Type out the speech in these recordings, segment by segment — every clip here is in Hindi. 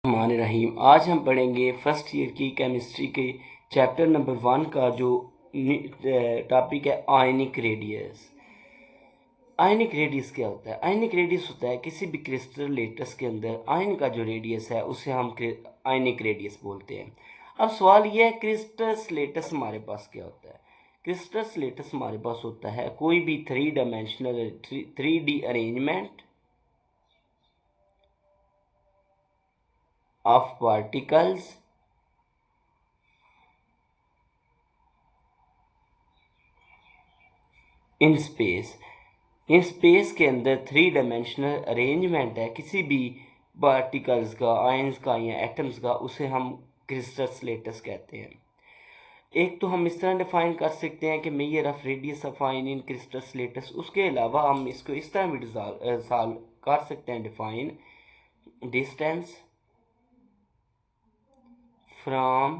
रहीम। आज हम पढ़ेंगे फर्स्ट ईयर की केमिस्ट्री के चैप्टर नंबर 1 का जो टॉपिक है आयनिक रेडियस। आयनिक रेडियस क्या होता है? आयनिक रेडियस होता है किसी भी क्रिस्टल लेटस के अंदर आयन का जो रेडियस है उसे हम आयनिक रेडियस बोलते हैं। अब सवाल यह है क्रिस्टल लेटस हमारे पास क्या होता है? क्रिस्टल लेटस हमारे पास होता है कोई भी 3 dimensional 3D arrangement of particles in space के अंदर 3 डायमेंशनल अरेंजमेंट है किसी भी पार्टिकल्स का, आयंस का या एटम्स का, उसे हम क्रिस्टल लेटस कहते हैं। एक तो हम इस तरह डिफाइन कर सकते हैं कि measure of radius of ion in crystal lattice. उसके अलावा हम इसको इस तरह भी सॉल्व कर सकते हैं define distance from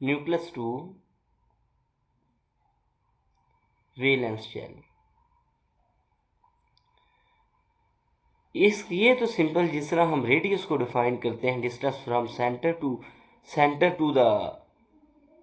nucleus to valence shell. ये तो सिंपल, जिस तरह हम रेडियस को डिफाइन करते हैं distance from centre to the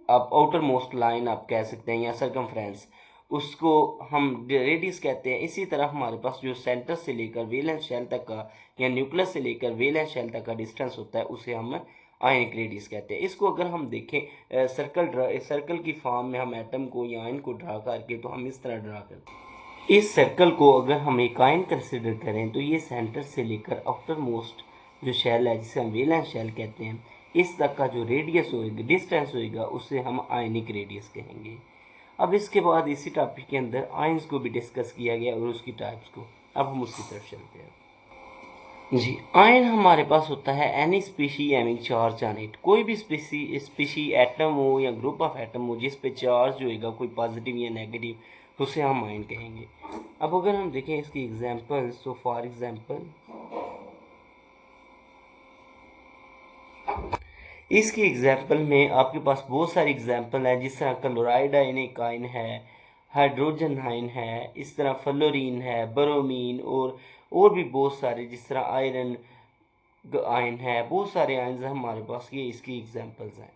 outermost line आप कह सकते हैं, या सरकमफ्रेंस, उसको हम रेडियस कहते हैं। इसी तरह हमारे पास जो सेंटर से लेकर वैलेंस शेल तक का या न्यूक्लियस से लेकर वैलेंस शेल तक का डिस्टेंस होता है उसे हम आयनिक रेडियस कहते हैं। इसको अगर हम देखें सर्कल की फॉर्म में हम एटम को या आयन को ड्रा करके, तो हम इस तरह ड्रा करते हैं। इस सर्कल को अगर हम एक आयन कंसिडर करें तो ये सेंटर से लेकर आउटर मोस्ट जो शेल है, जिसे हम वैलेंस शेल कहते हैं, इस तक का जो रेडियस होएगा, डिस्टेंस होएगा, उसे हम आयनिक रेडियस कहेंगे। अब इसके बाद इसी टॉपिक के अंदर आयंस को भी डिस्कस किया गया और उसकी टाइप्स को। अब हम उसकी तरफ चलते हैं। जी, आयन हमारे पास होता है any species having charge on it. कोई भी स्पीशी एटम हो या ग्रुप ऑफ एटम हो जिस पे चार्ज होएगा कोई पॉजिटिव या नेगेटिव, उसे हम आयन कहेंगे। अब अगर हम देखें इसकी एग्जांपल, सो फॉर एग्जांपल इसकी एग्जांपल में आपके पास बहुत सारी एग्जांपल है, जिस तरह क्लोराइड आयन एक आयन है, हाइड्रोजन आयन है, इस तरह फ्लोरीन है, ब्रोमीन और भी बहुत सारे, जिस तरह आयरन आयन है, बहुत सारे आयन्स हैं हमारे पास। ये इसकी एग्जांपल्स हैं।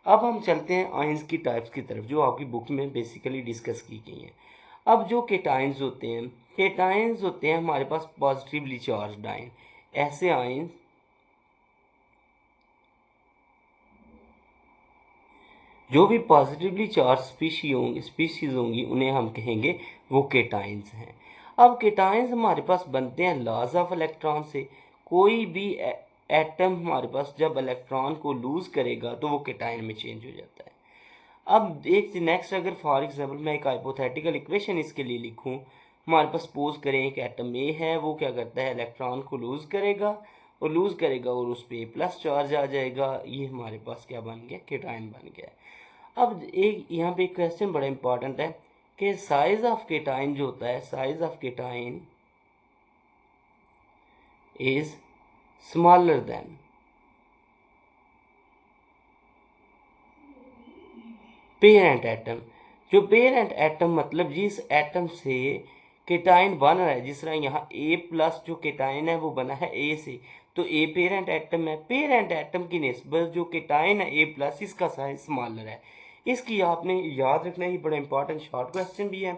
अब हम चलते हैं आयन्स की टाइप्स की तरफ, जो आपकी बुक में बेसिकली डिस्कस की गई हैं। अब जो केटाइंस होते हैं हमारे पास पॉजिटिवली चार्ज्ड आयन। ऐसे आयन जो भी पॉजिटिवली चार्ज स्पीशीज होंगी उन्हें हम कहेंगे वो केटाइंस हैं। अब केटाइंस हमारे पास बनते हैं लॉज ऑफ इलेक्ट्रॉन से। कोई भी एटम हमारे पास जब इलेक्ट्रॉन को लूज करेगा तो वो केटाइन में चेंज हो जाता है। अब एक नेक्स्ट, अगर फॉर एग्जांपल मैं एक हाइपोथेटिकल इक्वेशन इसके लिए लिखूं, हमारे पास सपोज करें एक एटम ए है, वो क्या करता है, इलेक्ट्रॉन को लूज करेगा और उस पर प्लस चार्ज आ जाएगा। ये हमारे पास क्या बन गया, केटाइन बन गया। अब एक यहाँ पे एक क्वेश्चन बड़ा इंपॉर्टेंट है कि साइज ऑफ केटाइन जो होता है, size of cation is smaller than parent atom. जो पेरेंट एटम मतलब जिस एटम से केटाइन बन रहा है, जिस तरह यहाँ ए प्लस जो केटाइन है वो बना है ए से, तो ए पेरेंट एटम है। पेरेंट एटम की निस्बत जो केटाइन है ए प्लस, इसका साइज स्मॉलर है। इसकी आपने याद रखना, ही बड़ा इंपॉर्टेंट शॉर्ट क्वेश्चन भी है,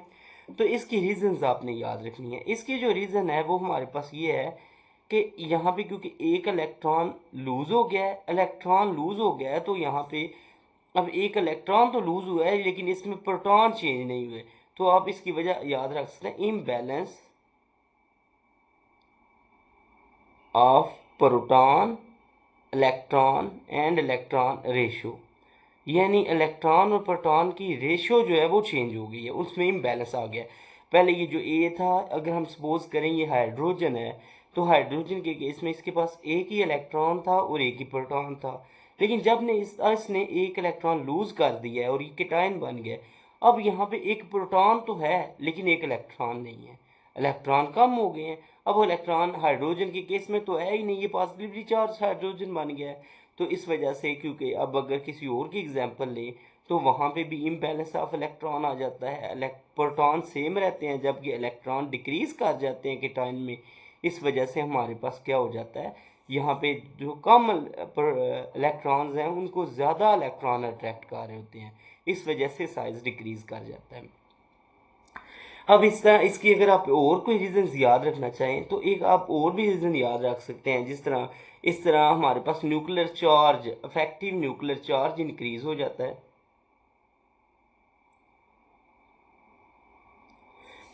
तो इसकी रीजंस आपने याद रखनी है। इसकी जो रीज़न है वो हमारे पास ये है कि यहाँ पे क्योंकि एक इलेक्ट्रॉन लूज हो गया है, तो यहाँ पे अब एक इलेक्ट्रॉन तो लूज हुआ है लेकिन इसमें प्रोटॉन चेंज नहीं हुए, तो आप इसकी वजह याद रख सकते हैं, imbalance of proton electron and electron ratio. यानी इलेक्ट्रॉन और प्रोटॉन की रेशो जो है वो चेंज हो गई है, उसमें इम्बैलेंस आ गया। पहले ये जो ए था, अगर हम सपोज करें ये हाइड्रोजन है, तो हाइड्रोजन के केस में इसके पास एक ही इलेक्ट्रॉन था और एक ही प्रोटॉन था। लेकिन जब ने इसने एक इलेक्ट्रॉन लूज कर दिया है और ये केटाइन बन गया, अब यहाँ पे एक प्रोटॉन तो है लेकिन एक इलेक्ट्रॉन नहीं है, इलेक्ट्रॉन कम हो गए हैं। अब वो इलेक्ट्रॉन हाइड्रोजन के केस में तो है ही नहीं, ये पॉजिटिवली चार्ज हाइड्रोजन बन गया है। तो इस वजह से, क्योंकि अब अगर किसी और की एग्जांपल लें तो वहाँ पे भी इम्बैलेंस ऑफ इलेक्ट्रॉन आ जाता है, प्रोटॉन सेम रहते हैं जबकि इलेक्ट्रॉन डिक्रीज कर जाते हैं केटाइन में। इस वजह से हमारे पास क्या हो जाता है, यहाँ पे जो कम इलेक्ट्रॉन्स हैं उनको ज़्यादा इलेक्ट्रॉन अट्रैक्ट कर रहे होते हैं, इस वजह से साइज़ डिक्रीज़ कर जाता है। अब इस तरह इसकी अगर आप और कोई रीज़न्स याद रखना चाहें तो एक आप और भी रीज़न याद रख सकते हैं, जिस तरह इस तरह हमारे पास nuclear charge, effective nuclear charge increase हो जाता है।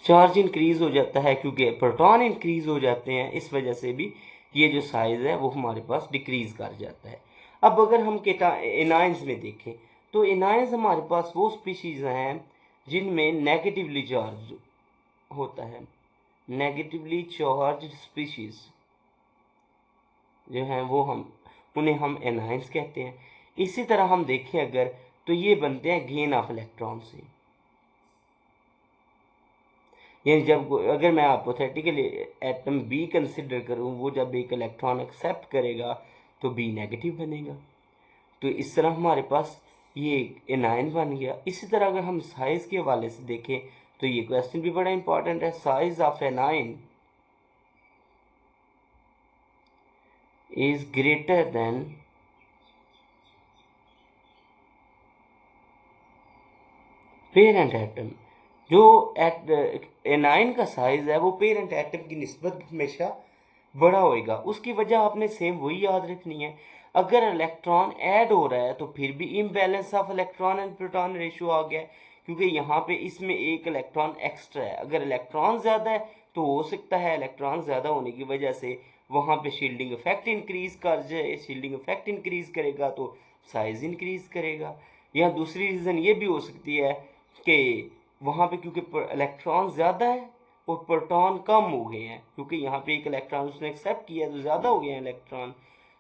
चार्ज इंक्रीज़ हो जाता है क्योंकि प्रोटॉन इंक्रीज़ हो जाते हैं, इस वजह से भी ये जो साइज़ है वो हमारे पास डिक्रीज़ कर जाता है। अब अगर हम एनाइंस में देखें तो एनाइंस हमारे पास वो स्पीशीज़ हैं जिनमें नेगेटिवली चार्ज होता है। नेगेटिवली चार्ज स्पीशीज़ जो हैं वो उन्हें हम एनाइंस कहते हैं। इसी तरह हम देखें अगर तो ये बनते हैं गेन ऑफ इलेक्ट्रॉन से। यानी जब अगर मैं हाइपोथेटिकली एटम बी कंसिडर करूं, वो जब एक इलेक्ट्रॉन एक्सेप्ट करेगा तो बी नेगेटिव बनेगा। तो इस तरह हमारे पास ये एनायन बन गया। इसी तरह अगर हम साइज़ के हवाले से देखें तो ये क्वेश्चन भी बड़ा इंपॉर्टेंट है। Size of anion is greater than parent atom. जो एनायन का साइज है वो पेरेंट एटम की निस्बत हमेशा बड़ा होएगा। उसकी वजह आपने सेम वही याद रखनी है। अगर इलेक्ट्रॉन ऐड हो रहा है तो फिर भी imbalance of electron and proton ratio आ गया है, क्योंकि यहाँ पे इसमें एक इलेक्ट्रॉन एक्स्ट्रा है। अगर इलेक्ट्रॉन ज़्यादा है तो हो सकता है इलेक्ट्रॉन ज़्यादा होने की वजह से वहाँ पे शील्डिंग इफेक्ट इंक्रीज कर जाए। शील्डिंग इफेक्ट इंक्रीज करेगा तो साइज इंक्रीज करेगा। या दूसरी रीज़न ये भी हो सकती है कि वहाँ पे क्योंकि इलेक्ट्रॉन ज़्यादा है और प्रोटॉन कम हो गए हैं, क्योंकि यहाँ पे एक इलेक्ट्रॉन उसने एक्सेप्ट किया तो ज़्यादा हो गए हैं इलेक्ट्रॉन।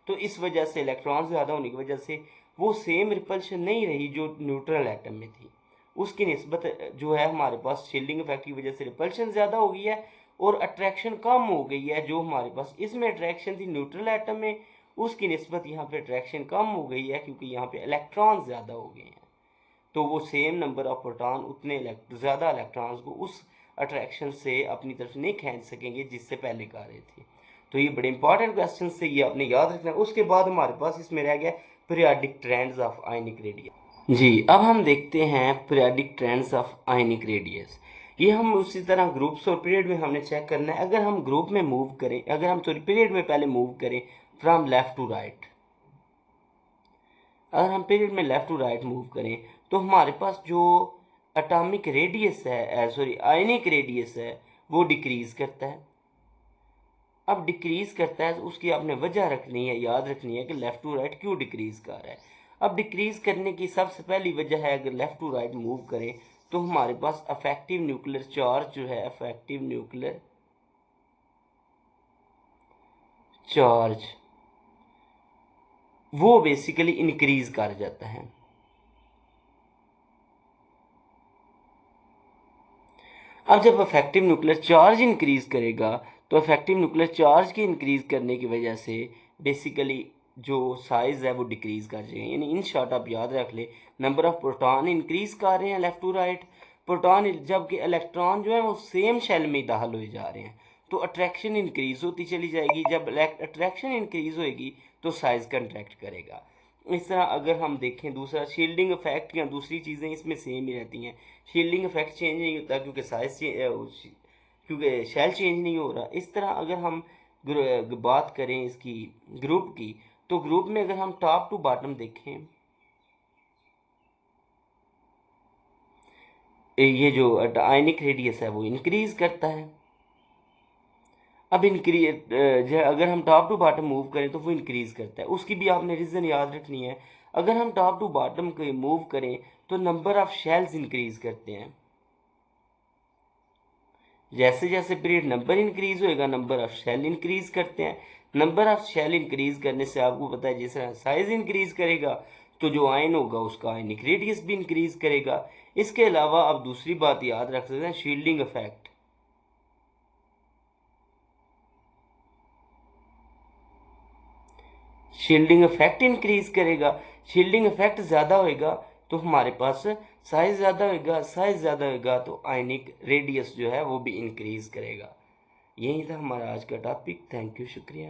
तो इस वजह से इलेक्ट्रॉन ज़्यादा होने की वजह से वो सेम रिपल्शन नहीं रही जो न्यूट्रल एटम में थी। उसकी निस्बत जो है हमारे पास शील्डिंग इफेक्ट की वजह से रिपल्शन ज़्यादा हो गई है और अट्रैक्शन कम हो गई है। जो हमारे पास इसमें अट्रैक्शन थी न्यूट्रल एटम में, उसकी निस्बत यहाँ पे अट्रैक्शन कम हो गई है क्योंकि यहाँ पे इलेक्ट्रॉन ज़्यादा हो गए हैं। तो वो सेम नंबर ऑफ प्रोटॉन उतने ज़्यादा इलेक्ट्रॉन्स को उस अट्रैक्शन से अपनी तरफ नहीं खींच सकेंगे जिससे पहले कह रहे थे। तो ये बड़े इंपॉर्टेंट क्वेश्चन से ये आपने याद रखना है। उसके बाद हमारे पास इसमें रह गया periodic trends of ionic radius. जी, अब हम देखते हैं periodic trends of ionic radius. ये हम उसी तरह ग्रुप्स और पीरियड में हमने चेक करना है। अगर हम ग्रुप में मूव करें, अगर हम सॉरी पीरियड में पहले मूव करें फ्रॉम लेफ्ट टू राइट, अगर हम पीरियड में लेफ्ट टू राइट मूव करें तो हमारे पास जो एटॉमिक रेडियस है सॉरी आयनिक रेडियस है वो डिक्रीज करता है। अब डिक्रीज करता है तो उसकी आपने वजह रखनी है, याद रखनी है कि लेफ्ट टू राइट क्यों डिक्रीज कर रहा है। अब डिक्रीज करने की सबसे पहली वजह है, अगर लेफ्ट टू राइट मूव करें तो हमारे पास अफेक्टिव न्यूक्लियर चार्ज जो है, अफेक्टिव न्यूक्लियर चार्ज वो बेसिकली इंक्रीज कर जाता है। अब जब इफेक्टिव न्यूक्लियर चार्ज इंक्रीज करेगा तो इफेक्टिव न्यूक्लियर चार्ज के इंक्रीज करने की वजह से बेसिकली जो साइज है वो डिक्रीज कर जाएगा। यानी इन शॉर्ट आप याद रख ले, नंबर ऑफ प्रोटॉन इंक्रीज कर रहे हैं लेफ्ट टू राइट, प्रोटॉन जबकि इलेक्ट्रॉन जो है वो सेम शेल में दाखिल हो जा रहे हैं, तो अट्रैक्शन इंक्रीज होती चली जाएगी। जब अट्रैक्शन इंक्रीज होएगी तो साइज कंट्रैक्ट करेगा। इस तरह अगर हम देखें दूसरा शील्डिंग इफेक्ट या दूसरी चीज़ें इसमें सेम ही रहती हैं। शील्डिंग इफेक्ट चेंज नहीं होता क्योंकि साइज क्योंकि शेल चेंज नहीं हो रहा। इस तरह अगर हम बात करें इसकी ग्रुप की, तो ग्रुप में अगर हम टॉप टू बॉटम देखें, ये जो आयनिक रेडियस है वो इंक्रीज करता है। अब अगर हम टॉप टू बॉटम मूव करें तो वो इंक्रीज करता है। उसकी भी आपने रीज़न याद रखनी है। अगर हम टॉप टू बॉटम के मूव करें तो नंबर ऑफ शेल्स इंक्रीज करते हैं। जैसे जैसे पीरियड नंबर इंक्रीज होएगा नंबर ऑफ शेल इंक्रीज करते हैं। नंबर ऑफ शेल इंक्रीज करने से आपको पता है जिस तरह साइज इंक्रीज करेगा तो जो आयन होगा उसका आयनिक रेडियस भी इंक्रीज करेगा। इसके अलावा आप दूसरी बात याद रख सकते हैं, shielding effect. Shielding effect increase करेगा। शील्डिंग इफेक्ट ज़्यादा होएगा तो हमारे पास साइज ज़्यादा होएगा, साइज ज़्यादा होएगा तो आयनिक रेडियस जो है वो भी इंक्रीज करेगा। यही था हमारा आज का टॉपिक। थैंक यू, शुक्रिया।